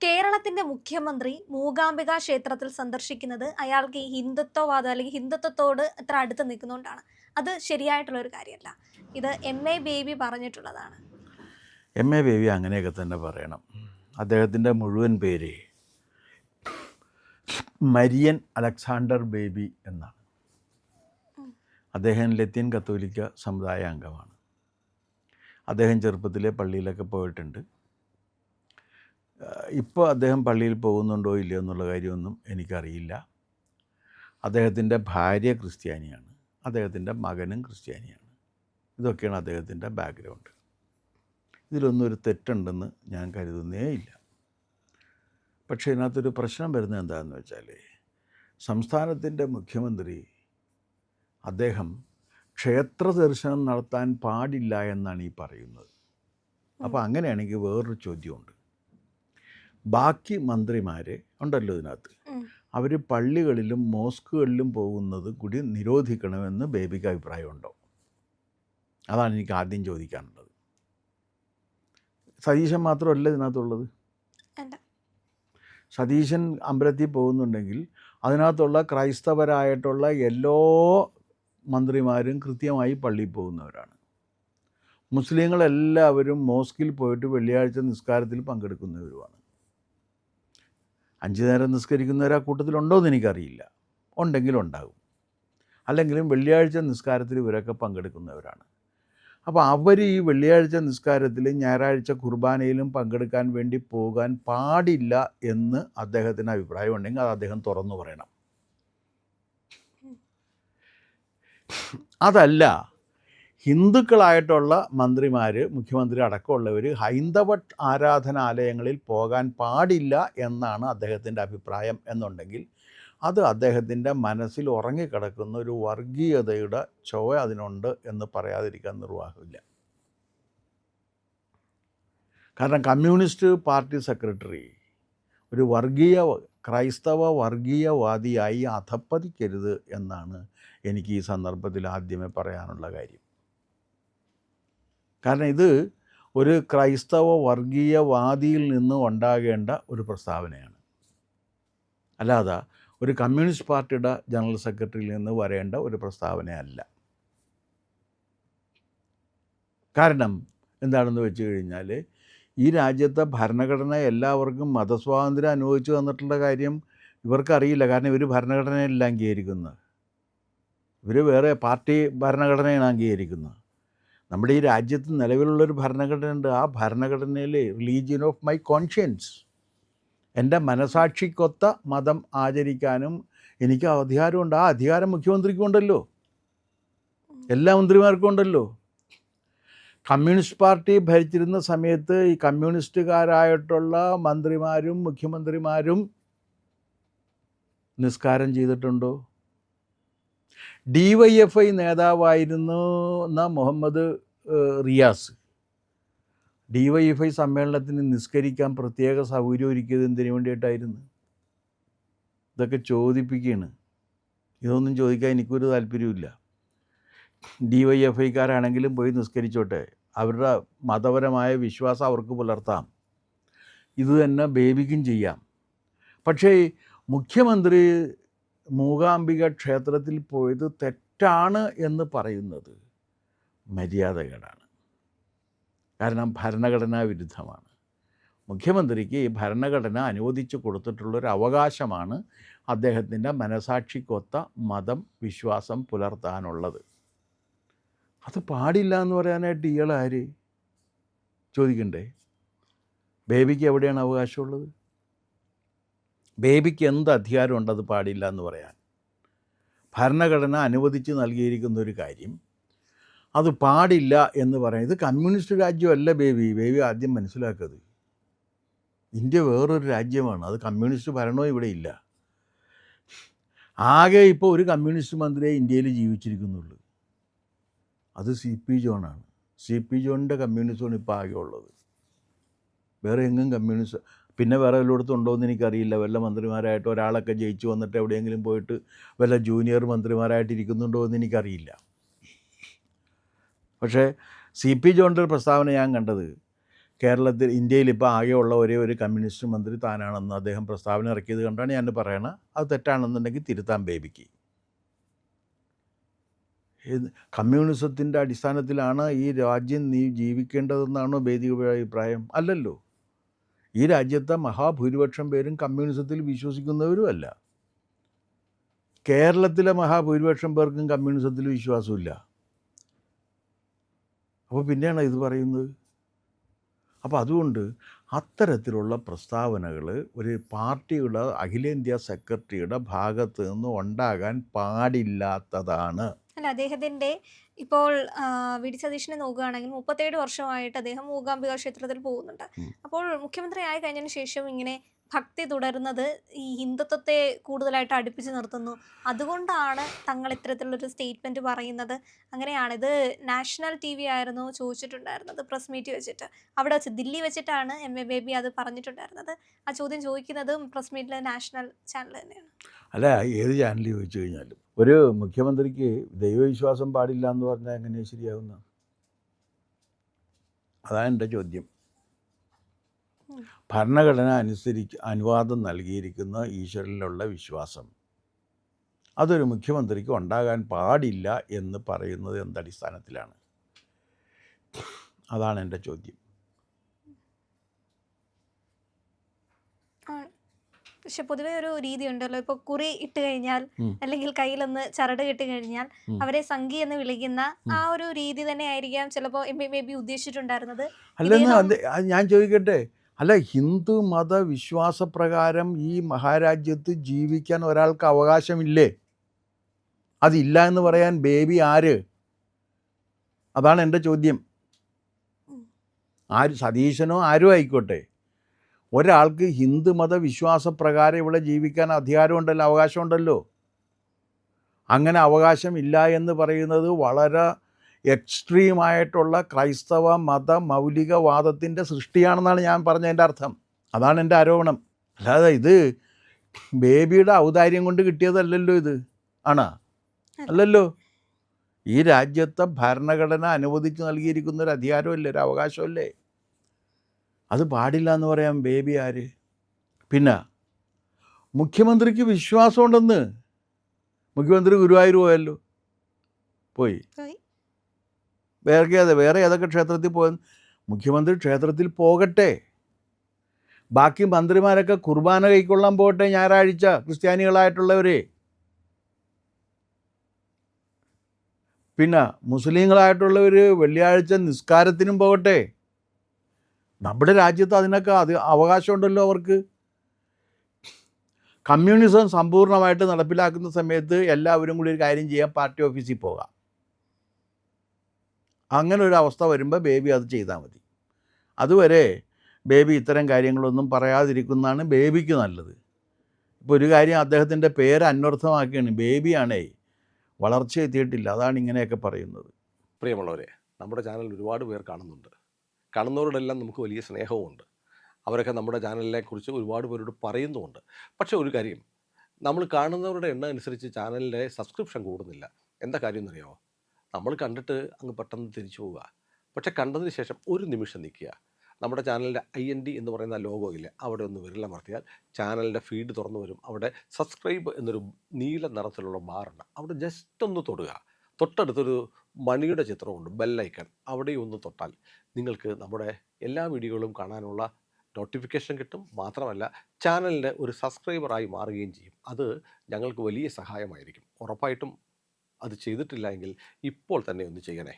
കേരളത്തിന്റെ മുഖ്യമന്ത്രി മൂകാംബിക ക്ഷേത്രത്തിൽ സന്ദർശിക്കുന്നത് അയാൾക്ക് ഈ ഹിന്ദുത്വവാദം അല്ലെങ്കിൽ ഹിന്ദുത്വത്തോട് ഇത്ര അടുത്ത് നിൽക്കുന്നതുകൊണ്ടാണ്. അത് ശരിയായിട്ടുള്ള ഒരു കാര്യമല്ല. ഇത് എം.എ. ബേബി പറഞ്ഞിട്ടുള്ളതാണ്. എം.എ. ബേബി അങ്ങനെയൊക്കെ തന്നെ പറയണം. അദ്ദേഹത്തിൻ്റെ മുഴുവൻ പേര് മരിയൻ അലക്സാണ്ടർ ബേബി എന്നാണ്. അദ്ദേഹം ലത്തീൻ കത്തോലിക്ക സമുദായ അംഗമാണ്. അദ്ദേഹം ചെറുപ്പത്തിലെ പള്ളിയിലൊക്കെ പോയിട്ടുണ്ട്. ഇപ്പോൾ അദ്ദേഹം പള്ളിയിൽ പോകുന്നുണ്ടോ ഇല്ലയോ എന്നുള്ള കാര്യമൊന്നും എനിക്കറിയില്ല. അദ്ദേഹത്തിൻ്റെ ഭാര്യ ക്രിസ്ത്യാനിയാണ്, അദ്ദേഹത്തിൻ്റെ മകനും ക്രിസ്ത്യാനിയാണ്. ഇതൊക്കെയാണ് അദ്ദേഹത്തിൻ്റെ ബാക്ക്ഗ്രൗണ്ട്. ഇതിലൊന്നും ഒരു തെറ്റുണ്ടെന്ന് ഞാൻ കരുതുന്നേ ഇല്ല. പക്ഷേ ഇതിനകത്തൊരു പ്രശ്നം വരുന്നത് എന്താണെന്ന് വെച്ചാൽ, സംസ്ഥാനത്തിൻ്റെ മുഖ്യമന്ത്രി അദ്ദേഹം ക്ഷേത്ര ദർശനം നടത്താൻ പാടില്ല എന്നാണ് ഈ പറയുന്നത്. അപ്പോൾ അങ്ങനെയാണെങ്കിൽ വേറൊരു ചോദ്യമുണ്ട്. ബാക്കി മന്ത്രിമാർ ഉണ്ടല്ലോ ഇതിനകത്ത്, അവർ പള്ളികളിലും മോസ്കുകളിലും പോകുന്നത് കൂടി നിരോധിക്കണമെന്ന് ബേബിക്ക് അഭിപ്രായമുണ്ടോ? അതാണ് എനിക്ക് ആദ്യം ചോദിക്കാനുള്ളത്. സതീശൻ മാത്രമല്ല ഇതിനകത്തുള്ളത്. സതീശൻ അമ്പലത്തിൽ പോകുന്നുണ്ടെങ്കിൽ അതിനകത്തുള്ള ക്രൈസ്തവരായിട്ടുള്ള എല്ലാ മന്ത്രിമാരും കൃത്യമായി പള്ളിയിൽ പോകുന്നവരാണ്. മുസ്ലിങ്ങളെല്ലാവരും മോസ്കിൽ പോയിട്ട് വെള്ളിയാഴ്ച നിസ്കാരത്തിൽ പങ്കെടുക്കുന്നവരുമാണ്. 5 നേരം നിസ്കരിക്കുന്നവർ ആ കൂട്ടത്തിലുണ്ടോ എന്ന് എനിക്കറിയില്ല. ഉണ്ടെങ്കിലും ഉണ്ടാകും. അല്ലെങ്കിലും വെള്ളിയാഴ്ച നിസ്കാരത്തിൽ ഇവരൊക്കെ പങ്കെടുക്കുന്നവരാണ്. അപ്പോൾ അവർ ഈ വെള്ളിയാഴ്ച നിസ്കാരത്തിൽ ഞായറാഴ്ച കുർബാനയിലും പങ്കെടുക്കാൻ വേണ്ടി പോകാൻ പാടില്ല എന്ന് അദ്ദേഹത്തിന് അഭിപ്രായം ഉണ്ടെങ്കിൽ അത് അദ്ദേഹം തുറന്നു പറയണം. അതല്ല, ഹിന്ദുക്കളായിട്ടുള്ള മന്ത്രിമാർ, മുഖ്യമന്ത്രി അടക്കമുള്ളവർ ഹൈന്ദവ ആരാധനാലയങ്ങളിൽ പോകാൻ പാടില്ല എന്നാണ് അദ്ദേഹത്തിൻ്റെ അഭിപ്രായം എന്നുണ്ടെങ്കിൽ അത് അദ്ദേഹത്തിൻ്റെ മനസ്സിൽ ഉറങ്ങിക്കിടക്കുന്ന ഒരു വർഗീയതയുടെ ചൊവ്വ അതിനുണ്ട് എന്ന് പറയാതിരിക്കാൻ നിർവാഹമില്ല. കാരണം കമ്മ്യൂണിസ്റ്റ് പാർട്ടി സെക്രട്ടറി ഒരു ക്രൈസ്തവ വർഗീയവാദിയായി അധപ്പതിക്കരുത് എന്നാണ് എനിക്ക് ഈ സന്ദർഭത്തിൽ ആദ്യമേ പറയാനുള്ള കാര്യം. കാരണം ഇത് ഒരു ക്രൈസ്തവ വർഗീയവാദിയിൽ നിന്ന് ഉണ്ടാകേണ്ട ഒരു പ്രസ്താവനയാണ്, അല്ലാതെ ഒരു കമ്മ്യൂണിസ്റ്റ് പാർട്ടിയുടെ ജനറൽ സെക്രട്ടറിയിൽ നിന്ന് വരേണ്ട ഒരു പ്രസ്താവനയല്ല. കാരണം എന്താണെന്ന് വെച്ച് കഴിഞ്ഞാൽ, ഈ രാജ്യത്തെ ഭരണഘടന എല്ലാവർക്കും മതസ്വാതന്ത്ര്യം അനുവദിച്ചു തന്നിട്ടുള്ള കാര്യം ഇവർക്കറിയില്ല. കാരണം ഇവർ ഭരണഘടനയല്ല അംഗീകരിക്കുന്നത്, ഇവർ വേറെ പാർട്ടി ഭരണഘടനയാണ് അംഗീകരിക്കുന്നത്. നമ്മുടെ ഈ രാജ്യത്ത് നിലവിലുള്ളൊരു ഭരണഘടനയുണ്ട്. ആ ഭരണഘടനയിൽ റിലീജിയൻ ഓഫ് മൈ കോൺഷ്യൻസ്, എൻ്റെ മനസാക്ഷിക്കൊത്ത മതം ആചരിക്കാനും എനിക്ക് അധികാരമുണ്ട്. ആ അധികാരം മുഖ്യമന്ത്രിക്കും ഉണ്ടല്ലോ, എല്ലാ മന്ത്രിമാർക്കും ഉണ്ടല്ലോ. കമ്മ്യൂണിസ്റ്റ് പാർട്ടി ഭരിച്ചിരുന്ന സമയത്ത് ഈ കമ്മ്യൂണിസ്റ്റുകാരായിട്ടുള്ള മന്ത്രിമാരും മുഖ്യമന്ത്രിമാരും നിസ്കാരം ചെയ്തിട്ടുണ്ടോ? DYFI നേതാവായിരുന്നു മുഹമ്മദ് റിയാസ് DYFI സമ്മേളനത്തിന് നിസ്കരിക്കാൻ പ്രത്യേക സൗകര്യം ഒരുക്കിയത് എന്തിനു വേണ്ടിയിട്ടായിരുന്നു? ഇതൊക്കെ ചോദിപ്പിക്കുകയാണ്. ഇതൊന്നും ചോദിക്കാൻ എനിക്കൊരു താല്പര്യമില്ല. DYFIക്കാരാണെങ്കിലും പോയി നിസ്കരിച്ചോട്ടെ, അവരുടെ മതപരമായ വിശ്വാസം അവർക്ക് പുലർത്താം. ഇത് തന്നെ ബേബിക്കും ചെയ്യാം. പക്ഷേ മുഖ്യമന്ത്രി മൂകാംബിക ക്ഷേത്രത്തിൽ പോയത് തെറ്റാണ് എന്ന് പറയുന്നത് മര്യാദകേടാണ്. കാരണം ഭരണഘടനാ വിരുദ്ധമാണ്. മുഖ്യമന്ത്രിക്ക് ഈ ഭരണഘടന അനുവദിച്ചു കൊടുത്തിട്ടുള്ളൊരു അവകാശമാണ് അദ്ദേഹത്തിൻ്റെ മനസാക്ഷിക്കൊത്ത മതം വിശ്വാസം പുലർത്താനുള്ളത്. അത് പാടില്ല എന്ന് പറയാനായിട്ട് ഇയാളാര് ചോദിക്കണ്ടേ? ബേബിക്ക് എവിടെയാണ് അവകാശമുള്ളത്? ബേബിക്ക് എന്ത് അധികാരമുണ്ട് അത് പാടില്ല എന്ന് പറയാൻ? ഭരണഘടന അനുവദിച്ച് നൽകിയിരിക്കുന്ന ഒരു കാര്യം അത് പാടില്ല എന്ന് പറയാം. ഇത് കമ്മ്യൂണിസ്റ്റ് രാജ്യമല്ല ബേബി ആദ്യം മനസ്സിലാക്കരുത്. ഇന്ത്യ വേറൊരു രാജ്യമാണ്, അത് കമ്മ്യൂണിസ്റ്റ് ഭരണവും ഇവിടെ ഇല്ല. ആകെ ഇപ്പോൾ ഒരു കമ്മ്യൂണിസ്റ്റ് മന്ത്രിയെ ഇന്ത്യയിൽ ജീവിച്ചിരിക്കുന്നുള്ളൂ, അത് CP ജോണാണ്. CP ജോണിൻ്റെ കമ്മ്യൂണിസമാണ് ഇപ്പോൾ ആകെ ഉള്ളത്. വേറെ എങ്ങും കമ്മ്യൂണിസ്റ്റ് പിന്നെ വേറെ എല്ലായിടത്തും ഉണ്ടോ എന്ന് എനിക്കറിയില്ല. വല്ല മന്ത്രിമാരായിട്ട് ഒരാളൊക്കെ ജയിച്ചു വന്നിട്ട് എവിടെയെങ്കിലും പോയിട്ട് വല്ല ജൂനിയർ മന്ത്രിമാരായിട്ട് ഇരിക്കുന്നുണ്ടോ എന്ന് എനിക്കറിയില്ല. പക്ഷേ CP ജോണിൻ്റെ ഒരു പ്രസ്താവന ഞാൻ കണ്ടത്, കേരളത്തിൽ ഇന്ത്യയിൽ ഇപ്പോൾ ആകെയുള്ള ഒരേ ഒരു കമ്മ്യൂണിസ്റ്റ് മന്ത്രി താനാണെന്ന് അദ്ദേഹം പ്രസ്താവന ഇറക്കിയത് കണ്ടാണ് ഞാൻ പറയണത്. അത് തെറ്റാണെന്നുണ്ടെങ്കിൽ തിരുത്താൻ ബേബിക്ക്. കമ്മ്യൂണിസത്തിൻ്റെ അടിസ്ഥാനത്തിലാണ് ഈ രാജ്യം നീ ജീവിക്കേണ്ടതെന്നാണോ ബേബിയുടെ അഭിപ്രായം? അല്ലല്ലോ. ഈ രാജ്യത്തെ മഹാഭൂരിപക്ഷം പേരും കമ്മ്യൂണിസത്തിൽ വിശ്വസിക്കുന്നവരുമല്ല. കേരളത്തിലെ മഹാഭൂരിപക്ഷം പേർക്കും കമ്മ്യൂണിസത്തിൽ വിശ്വാസമില്ല. അപ്പോൾ പിന്നെയാണ് ഇത് പറയുന്നത്. അപ്പോൾ അതുകൊണ്ട് അത്തരത്തിലുള്ള പ്രസ്താവനകൾ ഒരു പാർട്ടിയുടെ അഖിലേന്ത്യാ സെക്രട്ടറിയുടെ ഭാഗത്ത് നിന്ന് ഉണ്ടാകാൻ പാടില്ലാത്തതാണ്. അല്ല, അദ്ദേഹത്തിന്റെ ഇപ്പോൾ വി ഡി സതീശനെ നോക്കുകയാണെങ്കിൽ 37 വർഷമായിട്ട് അദ്ദേഹം മൂകാംബിക ക്ഷേത്രത്തിൽ പോകുന്നുണ്ട്. അപ്പോൾ മുഖ്യമന്ത്രി ആയി കഴിഞ്ഞതിന് ശേഷം ഇങ്ങനെ ഭക്തി തുടരുന്നത് ഈ ഹിന്ദുത്വത്തെ കൂടുതലായിട്ട് അടുപ്പിച്ച് നിർത്തുന്നു. അതുകൊണ്ടാണ് തങ്ങൾ ഇത്തരത്തിലുള്ളൊരു സ്റ്റേറ്റ്മെന്റ് പറയുന്നത്. അങ്ങനെയാണ്. ഇത് നാഷണൽ TV ആയിരുന്നു ചോദിച്ചിട്ടുണ്ടായിരുന്നത് പ്രസ് മീറ്റ് വെച്ചിട്ട്. അവിടെ വെച്ച് ദില്ലി വെച്ചിട്ടാണ് MA ബേബി അത് പറഞ്ഞിട്ടുണ്ടായിരുന്നത്. ആ ചോദ്യം ചോദിക്കുന്നത് പ്രസ് മീറ്റിലെ നാഷണൽ ചാനൽ തന്നെയാണ്. അല്ല, ഏത് ചാനൽ ചോദിച്ചു കഴിഞ്ഞാലും ഒരു മുഖ്യമന്ത്രിക്ക് ദൈവവിശ്വാസം പാടില്ല എന്ന് പറഞ്ഞാൽ എങ്ങനെയാണ് ശരിയാവുന്ന? അതാണ് എൻ്റെ ചോദ്യം. ഭരണഘടന അനുവാദം നൽകിയിരിക്കുന്ന ഈശ്വരനിലുള്ള വിശ്വാസം അതൊരു മുഖ്യമന്ത്രിക്ക് ഉണ്ടാകാൻ പാടില്ല എന്ന് പറയുന്നത് എന്തടിസ്ഥാനത്തിലാണ്? അതാണ് എൻ്റെ ചോദ്യം. പക്ഷെ പൊതുവെ ഒരു രീതി ഉണ്ടല്ലോ, ഇപ്പൊ കുറി ഇട്ട് കഴിഞ്ഞാൽ അല്ലെങ്കിൽ കയ്യിലൊന്ന് ചരട് കെട്ടി കഴിഞ്ഞാൽ അവരെ സംഘി എന്ന് വിളിക്കുന്ന ആ ഒരു രീതി തന്നെ ആയിരിക്കാം ചിലപ്പോ MA ബേബി ഉദ്ദേശിച്ചിട്ടുണ്ടായിരുന്നത്. അല്ലെന്ന് ഞാൻ ചോദിക്കട്ടെ, അല്ല, ഹിന്ദു മത വിശ്വാസപ്രകാരം ഈ മഹാരാജ്യത്ത് ജീവിക്കാൻ ഒരാൾക്ക് അവകാശമില്ലേ? അതില്ല എന്ന് പറയാൻ ബേബി ആര്? അതാണ് എൻ്റെ ചോദ്യം. ആര്, സതീശനോ ആരും ആയിക്കോട്ടെ, ഒരാൾക്ക് ഹിന്ദു മത വിശ്വാസപ്രകാരം ഇവിടെ ജീവിക്കാൻ അധികാരമുണ്ടല്ലോ, അവകാശമുണ്ടല്ലോ. അങ്ങനെ അവകാശം ഇല്ല എന്ന് പറയുന്നത് വളരെ എക്സ്ട്രീമായിട്ടുള്ള ക്രൈസ്തവ മത മൗലികവാദത്തിൻ്റെ സൃഷ്ടിയാണെന്നാണ് ഞാൻ പറഞ്ഞതിൻ്റെ അർത്ഥം. അതാണ് എൻ്റെ ആരോപണം. അല്ലാതെ ഇത് ബേബിയുടെ ഔദാര്യം കൊണ്ട് കിട്ടിയതല്ലല്ലോ. ഇത് ആണോ? അല്ലല്ലോ. ഈ രാജ്യത്തെ ഭരണഘടന അനുവദിച്ച് നൽകിയിരിക്കുന്ന ഒരു അധികാരമല്ലേ, ഒരു അവകാശമല്ലേ? അത് പാടില്ല എന്ന് പറയാൻ ബേബി ആര്? പിന്നെ മുഖ്യമന്ത്രിക്ക് വിശ്വാസമുണ്ടെന്ന്. മുഖ്യമന്ത്രി ഗുരുവായൂർ പോയല്ലോ, പോയി. വേറെ ഏതൊക്കെ ക്ഷേത്രത്തിൽ പോയ മുഖ്യമന്ത്രി ക്ഷേത്രത്തിൽ പോകട്ടെ. ബാക്കി മന്ത്രിമാരൊക്കെ കുർബാന കൈക്കൊള്ളാൻ പോകട്ടെ ഞായറാഴ്ച, ക്രിസ്ത്യാനികളായിട്ടുള്ളവർ. പിന്നെ മുസ്ലിങ്ങളായിട്ടുള്ളവർ വെള്ളിയാഴ്ച നിസ്കാരത്തിനും പോകട്ടെ. നമ്മുടെ രാജ്യത്ത് അതിനൊക്കെ അവകാശമുണ്ടല്ലോ അവർക്ക്. കമ്മ്യൂണിസം സമ്പൂർണ്ണമായിട്ട് നടപ്പിലാക്കുന്ന സമയത്ത് എല്ലാവരും കൂടി ഒരു കാര്യം ചെയ്യാൻ പാർട്ടി ഓഫീസിൽ പോകാം. അങ്ങനെ ഒരു അവസ്ഥ വരുമ്പോൾ ബേബി അത് ചെയ്താൽ മതി. അതുവരെ ബേബി ഇത്തരം കാര്യങ്ങളൊന്നും പറയാതിരിക്കുന്നതാണ് ബേബിക്ക് നല്ലത്. ഇപ്പോൾ ഒരു കാര്യം, അദ്ദേഹത്തിൻ്റെ പേര് അന്വർത്ഥമാക്കിയാണ്. ബേബിയാണേ വളർച്ച എത്തിയിട്ടില്ല, അതാണ് ഇങ്ങനെയൊക്കെ പറയുന്നത്. പ്രിയമുള്ളവരെ, നമ്മുടെ ചാനൽ ഒരുപാട് പേർ കാണുന്നുണ്ട്. കാണുന്നവരോടെല്ലാം നമുക്ക് വലിയ സ്നേഹവുമുണ്ട്. അവരൊക്കെ നമ്മുടെ ചാനലിനെ കുറിച്ച് ഒരുപാട് പേരോട് പറയുന്നുമുണ്ട്. പക്ഷേ ഒരു കാര്യം, നമ്മൾ കാണുന്നവരുടെ എണ്ണം അനുസരിച്ച് ചാനലിൻ്റെ സബ്സ്ക്രിപ്ഷൻ കൂടുന്നില്ല. എന്താ കാര്യം എന്നറിയാമോ? നമ്മൾ കണ്ടിട്ട് അങ്ങ് പെട്ടെന്ന് തിരിച്ചു പോവുക. പക്ഷേ കണ്ടതിന് ശേഷം ഒരു നിമിഷം നിൽക്കുക. നമ്മുടെ ചാനലിൻ്റെ IND എന്ന് പറയുന്ന ലോഗോ ഇല്ലേ, അവിടെ ഒന്ന് വിരലമർത്തിയാൽ ചാനലിൻ്റെ ഫീഡ് തുറന്നു വരും. അവിടെ സബ്സ്ക്രൈബ് എന്നൊരു നീല നിറത്തിലുള്ള ബാറുണ്ട്, അവിടെ ജസ്റ്റ് ഒന്ന് തൊടുക. തൊട്ടടുത്തൊരു മണിയുടെ ചിത്രമുണ്ട്, ബെല്ലൈക്കൺ, അവിടെ ഒന്ന് തൊട്ടാൽ നിങ്ങൾക്ക് നമ്മുടെ എല്ലാ വീഡിയോകളും കാണാനുള്ള നോട്ടിഫിക്കേഷൻ കിട്ടും. മാത്രമല്ല ചാനലിൻ്റെ ഒരു സബ്സ്ക്രൈബറായി മാറുകയും ചെയ്യും. അത് ഞങ്ങൾക്ക് വലിയ സഹായമായിരിക്കും. ഉറപ്പായിട്ടും അത് ചെയ്തിട്ടില്ല എങ്കിൽ ഇപ്പോൾ തന്നെ ഒന്ന് ചെയ്യണേ.